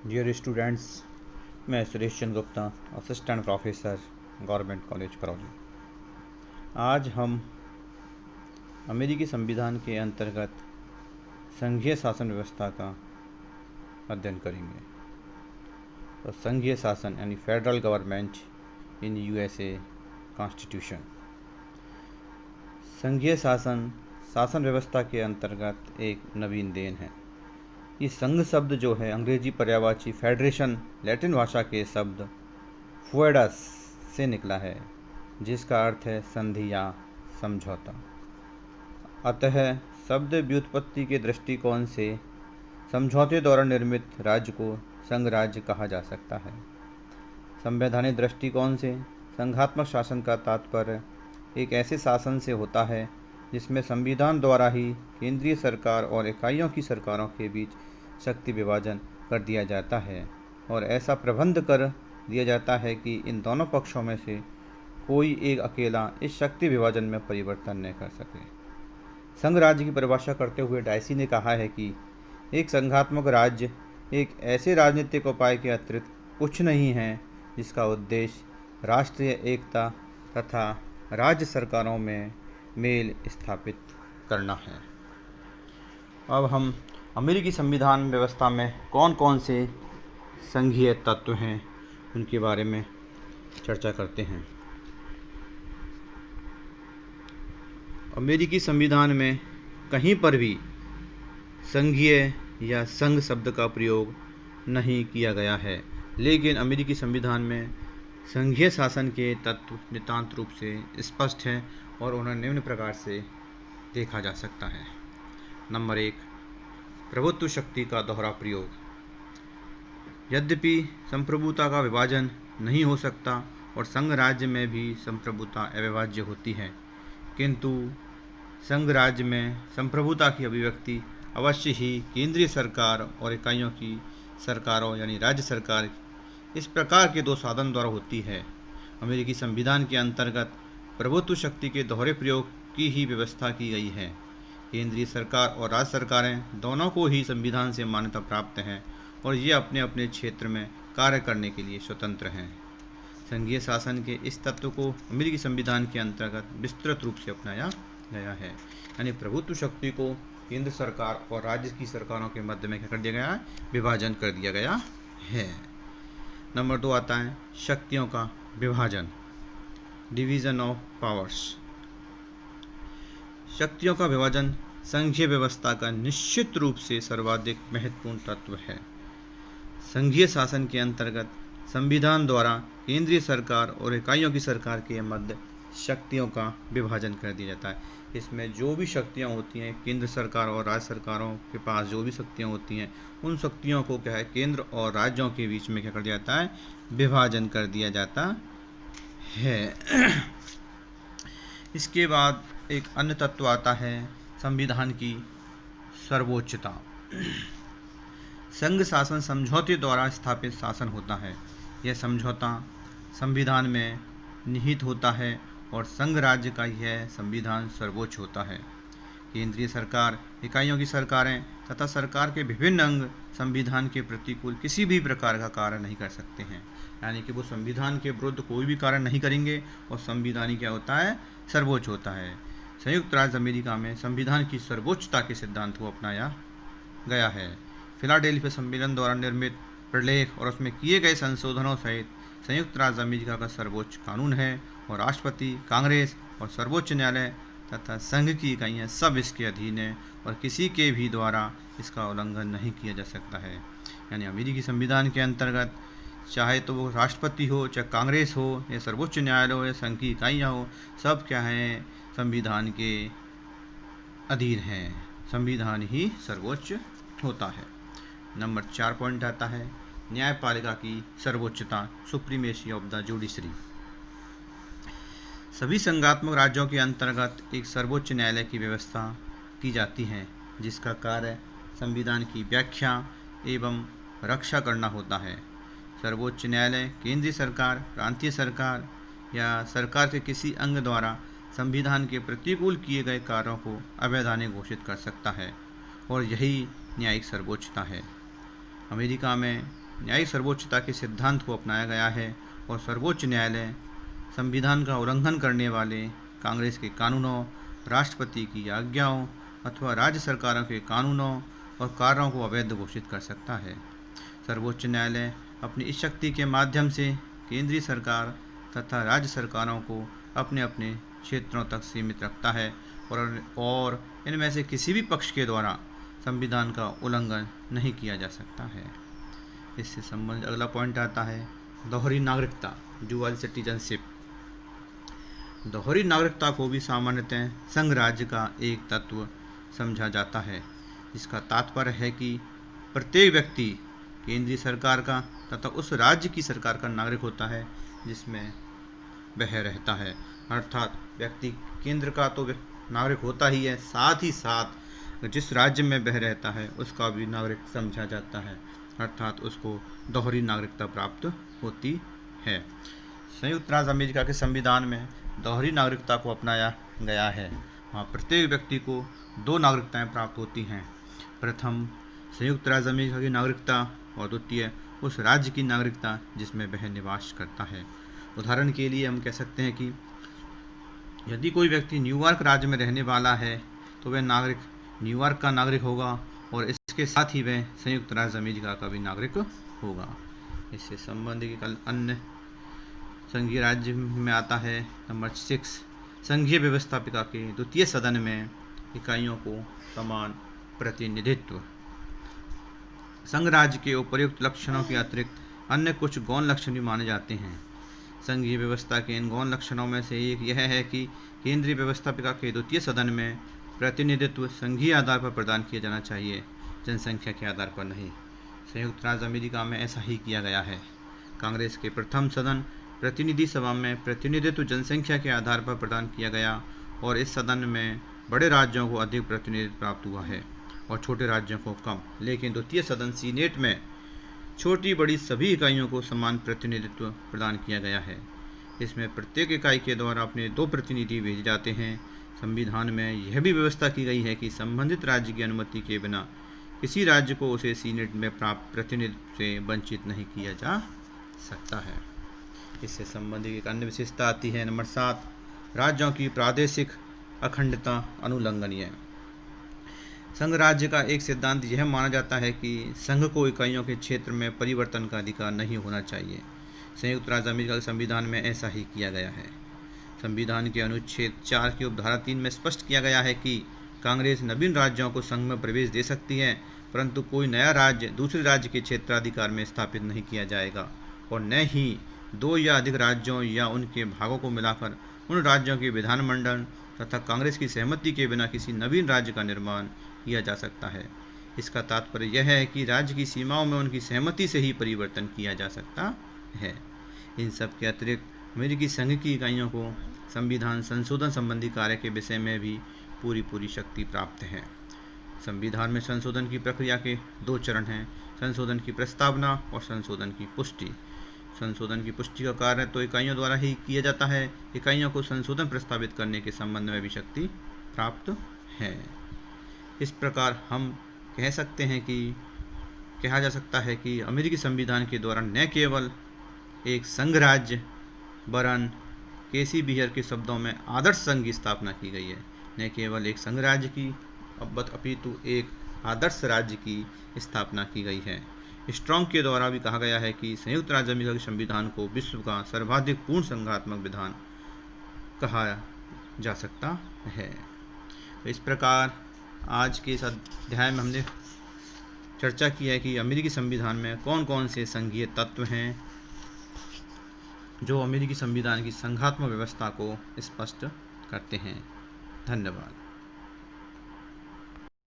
Dear students, मैं Suresh Chandra Gupta, assistant professor, government college Karauli. आज हम अमेरिकी संविधान के अंतर्गत संघीय शासन व्यवस्था का अध्ययन करेंगे। तो संघीय शासन यानी federal government in USA constitution. संघीय शासन शासन व्यवस्था के अंतर्गत एक नवीन देन है। ये संघ शब्द जो है अंग्रेजी पर्यायवाची फेडरेशन लैटिन भाषा के शब्द फुएडस से निकला है, जिसका अर्थ है संधि या समझौता। अतः शब्द व्युत्पत्ति के दृष्टिकोण से समझौते द्वारा निर्मित राज्य को संघ राज्य कहा जा सकता है। संवैधानिक दृष्टिकोण से संघात्मक शासन का तात्पर्य एक ऐसे शासन से होता है जिसमें संविधान द्वारा ही केंद्रीय सरकार और इकाइयों की सरकारों के बीच शक्ति विभाजन कर दिया जाता है और ऐसा प्रबंध कर दिया जाता है कि इन दोनों पक्षों में से कोई एक अकेला इस शक्ति विभाजन में परिवर्तन न कर सके। संघ राज्य की परिभाषा करते हुए डायसी ने कहा है कि एक संघात्मक राज्य एक ऐसे राजनीतिक उपाय के अतिरिक्त कुछ नहीं है जिसका उद्देश्य राष्ट्रीय एकता तथा राज्य सरकारों में मेल स्थापित करना है। अब हम अमेरिकी संविधान व्यवस्था में कौन कौन से संघीय तत्व हैं उनके बारे में चर्चा करते हैं। अमेरिकी संविधान में कहीं पर भी संघीय या संघ शब्द का प्रयोग नहीं किया गया है, लेकिन अमेरिकी संविधान में संघीय शासन के तत्व नितांत रूप से स्पष्ट हैं और उन्हें निम्न प्रकार से देखा जा सकता है। नंबर 1, प्रभुत्व शक्ति का दोहरा प्रयोग। यद्यपि संप्रभुता का विभाजन नहीं हो सकता और संघ राज्य में भी संप्रभुता अविभाज्य होती है, किंतु संघ राज्य में संप्रभुता की अभिव्यक्ति अवश्य ही केंद्रीय सरकार और इकाइयों की सरकारों यानी राज्य सरकार इस प्रकार के दो साधन द्वारा होती है। अमेरिकी संविधान के अंतर्गत प्रभुत्व शक्ति के दोहरे प्रयोग की ही व्यवस्था की गई है। केंद्रीय सरकार और राज्य सरकारें दोनों को ही संविधान से मान्यता प्राप्त है और ये अपने अपने क्षेत्र में कार्य करने के लिए स्वतंत्र हैं। संघीय शासन के इस तत्व को अमेरिकी संविधान के अंतर्गत विस्तृत रूप से अपनाया गया है, यानी प्रभुत्व शक्ति को केंद्र सरकार और राज्य की सरकारों के मध्य में क्या कर दिया गया है, विभाजन कर दिया गया है। नंबर 2 आता है शक्तियों का विभाजन, डिवीजन ऑफ पावर्स। शक्तियों का विभाजन संघीय व्यवस्था का निश्चित रूप से सर्वाधिक महत्वपूर्ण तत्व है। संघीय शासन के अंतर्गत संविधान द्वारा केंद्रीय सरकार और इकाइयों की सरकार के मध्य शक्तियों का विभाजन कर दिया जाता है। इसमें जो भी शक्तियाँ होती हैं केंद्र सरकार और राज्य सरकारों के पास जो भी शक्तियाँ होती हैं उन शक्तियों को क्या है केंद्र और राज्यों के बीच में क्या कर दिया जाता है, विभाजन कर दिया जाता है। इसके बाद एक अन्य तत्व आता है संविधान की सर्वोच्चता। संघ शासन समझौते द्वारा स्थापित शासन होता है। यह समझौता संविधान में निहित होता है और संघ राज्य का यह संविधान सर्वोच्च होता है। केंद्रीय सरकार, इकाइयों की सरकारें तथा सरकार के विभिन्न अंग संविधान के प्रतिकूल किसी भी प्रकार का कार्य नहीं कर सकते हैं, यानी कि वो संविधान के विरुद्ध कोई भी कार्य नहीं करेंगे और संविधान ही क्या होता है, सर्वोच्च होता है। संयुक्त राज्य अमेरिका में संविधान की सर्वोच्चता के सिद्धांत को अपनाया गया है। फिलाडेल्फिया सम्मेलन द्वारा निर्मित प्रलेख और उसमें किए गए संशोधनों सहित संयुक्त राज्य अमेरिका का सर्वोच्च कानून है और राष्ट्रपति, कांग्रेस और सर्वोच्च न्यायालय तथा संघ की इकाइयाँ सब इसके अधीन है और किसी के भी द्वारा इसका उल्लंघन नहीं किया जा सकता है। यानी अमेरिकी संविधान के अंतर्गत चाहे तो वो राष्ट्रपति हो, चाहे कांग्रेस हो या सर्वोच्च न्यायालय हो या संघ की इकाइयाँ हो, सब क्या हैं, संविधान के अधीन हैं। संविधान ही सर्वोच्च होता है। नंबर 4 पॉइंट आता है न्यायपालिका की सर्वोच्चता, सुप्रीमेसी ऑफ द जुडिशरी। सभी संघात्मक राज्यों के अंतर्गत एक सर्वोच्च न्यायालय की व्यवस्था की जाती है जिसका कार्य संविधान की व्याख्या एवं रक्षा करना होता है। सर्वोच्च न्यायालय केंद्रीय सरकार, प्रांतीय सरकार या सरकार के किसी अंग द्वारा संविधान के प्रतिकूल किए गए कार्यों को अवैधानिक घोषित कर सकता है और यही न्यायिक सर्वोच्चता है। अमेरिका में न्यायिक सर्वोच्चता के सिद्धांत को अपनाया गया है और सर्वोच्च न्यायालय संविधान का उल्लंघन करने वाले कांग्रेस के कानूनों, राष्ट्रपति की आज्ञाओं अथवा राज्य सरकारों के कानूनों और कार्यों को अवैध घोषित कर सकता है। सर्वोच्च न्यायालय अपनी इस शक्ति के माध्यम से केंद्रीय सरकार तथा राज्य सरकारों को अपने अपने क्षेत्रों तक सीमित रखता है और इनमें से किसी भी पक्ष के द्वारा संविधान का उल्लंघन नहीं किया जा सकता है। इससे संबंधित अगला पॉइंट आता है दोहरी नागरिकता, डुअल सिटीजनशिप। दोहरी नागरिकता को भी सामान्यतः संघ राज्य का एक तत्व समझा जाता है, जिसका तात्पर्य है कि प्रत्येक व्यक्ति केंद्रीय सरकार का तथा उस राज्य की सरकार का नागरिक होता है जिसमें वह रहता है। अर्थात व्यक्ति केंद्र का तो नागरिक होता ही है, साथ ही साथ जिस राज्य में वह रहता है उसका भी नागरिक समझा जाता है, अर्थात उसको दोहरी नागरिकता प्राप्त होती है। संयुक्त राज्य अमेरिका के संविधान में दोहरी नागरिकता को अपनाया गया है। वहाँ प्रत्येक व्यक्ति को 2 नागरिकताएं प्राप्त होती हैं। प्रथम संयुक्त राज्य अमेरिका की नागरिकता और द्वितीय उस राज्य की नागरिकता जिसमें वह निवास करता है। उदाहरण के लिए हम कह सकते हैं कि यदि कोई व्यक्ति न्यूयॉर्क राज्य में रहने वाला है तो वह नागरिक न्यूयॉर्क का नागरिक होगा और इसके साथ ही वह संयुक्त राज्य अमेरिका का भी नागरिक होगा। इससे संबंधित अन्य संघीय राज्य में आता है नंबर 6, संघीय व्यवस्थापिका के द्वितीय सदन में इकाइयों को समान प्रतिनिधित्व। संघ राज्य के उपर्युक्त लक्षणों के अतिरिक्त अन्य कुछ गौण लक्षण भी माने जाते हैं। संघीय व्यवस्था के इन गौण लक्षणों में से एक यह है कि केंद्रीय व्यवस्थापिका के द्वितीय सदन में प्रतिनिधित्व संघीय आधार पर प्रदान किया जाना चाहिए, जनसंख्या के आधार पर नहीं। संयुक्त राज्य अमेरिका में ऐसा ही किया गया है। कांग्रेस के प्रथम सदन प्रतिनिधि सभा में प्रतिनिधित्व जनसंख्या के आधार पर प्रदान किया गया और इस सदन में बड़े राज्यों को अधिक प्रतिनिधित्व प्राप्त हुआ है और छोटे राज्यों को कम। लेकिन द्वितीय सदन सीनेट में छोटी बड़ी सभी इकाइयों को समान प्रतिनिधित्व प्रदान किया गया है। इसमें प्रत्येक इकाई के द्वारा अपने 2 प्रतिनिधि भेजे जाते हैं। संविधान में यह भी व्यवस्था की गई है कि संबंधित राज्य की अनुमति के बिना किसी राज्य को उसे सीनेट में प्राप्त प्रतिनिधित्व से वंचित नहीं किया जा सकता है। इससे संबंधित एक अन्य विशेषता आती है नंबर 7, राज्यों की प्रादेशिक अखंडता अनुल्लंघनीय। संघ राज्य का एक सिद्धांत यह माना जाता है कि संघ को इकाइयों के क्षेत्र में परिवर्तन का अधिकार नहीं होना चाहिए। संयुक्त राज्य अमेरिका के संविधान में ऐसा ही किया गया है। संविधान के अनुच्छेद 4 की उपधारा 3 में स्पष्ट किया गया है कि कांग्रेस नवीन राज्यों को संघ में प्रवेश दे सकती है, परंतु कोई नया राज्य दूसरे राज्य के क्षेत्राधिकार में स्थापित नहीं किया जाएगा और न ही 2 या अधिक राज्यों या उनके भागों को मिलाकर उन राज्यों के विधानमंडल तथा कांग्रेस की सहमति के बिना किसी नवीन राज्य का निर्माण किया जा सकता है। इसका तात्पर्य यह है कि राज्य की सीमाओं में उनकी सहमति से ही परिवर्तन किया जा सकता है। इन सब के अतिरिक्त अमेरिकी संघ की इकाइयों को संविधान संशोधन संबंधी कार्य के विषय में भी पूरी शक्ति प्राप्त है। संविधान में संशोधन की प्रक्रिया के 2 चरण हैं, संशोधन की प्रस्तावना और संशोधन की पुष्टि। संशोधन की पुष्टि का कार्य तो इकाइयों द्वारा ही किया जाता है। इकाइयों को संशोधन प्रस्तावित करने के संबंध में भी शक्ति प्राप्त है। इस प्रकार हम कहा जा सकता है कि अमेरिकी संविधान के द्वारा न केवल एक संघ राज्य वरन केसी बियर के शब्दों में आदर्श संघ की स्थापना की गई है। न केवल एक संघ राज्य की अपितु एक आदर्श राज्य की स्थापना की गई है। स्ट्रॉन्ग के द्वारा भी कहा गया है कि संयुक्त राज्य अमेरिका के संविधान को विश्व का सर्वाधिक पूर्ण संघात्मक विधान कहा जा सकता है। तो इस प्रकार आज के इस अध्याय में हमने चर्चा की है कि अमेरिकी संविधान में कौन कौन से संघीय तत्व हैं जो अमेरिकी संविधान की संघात्मक व्यवस्था को स्पष्ट करते हैं। धन्यवाद।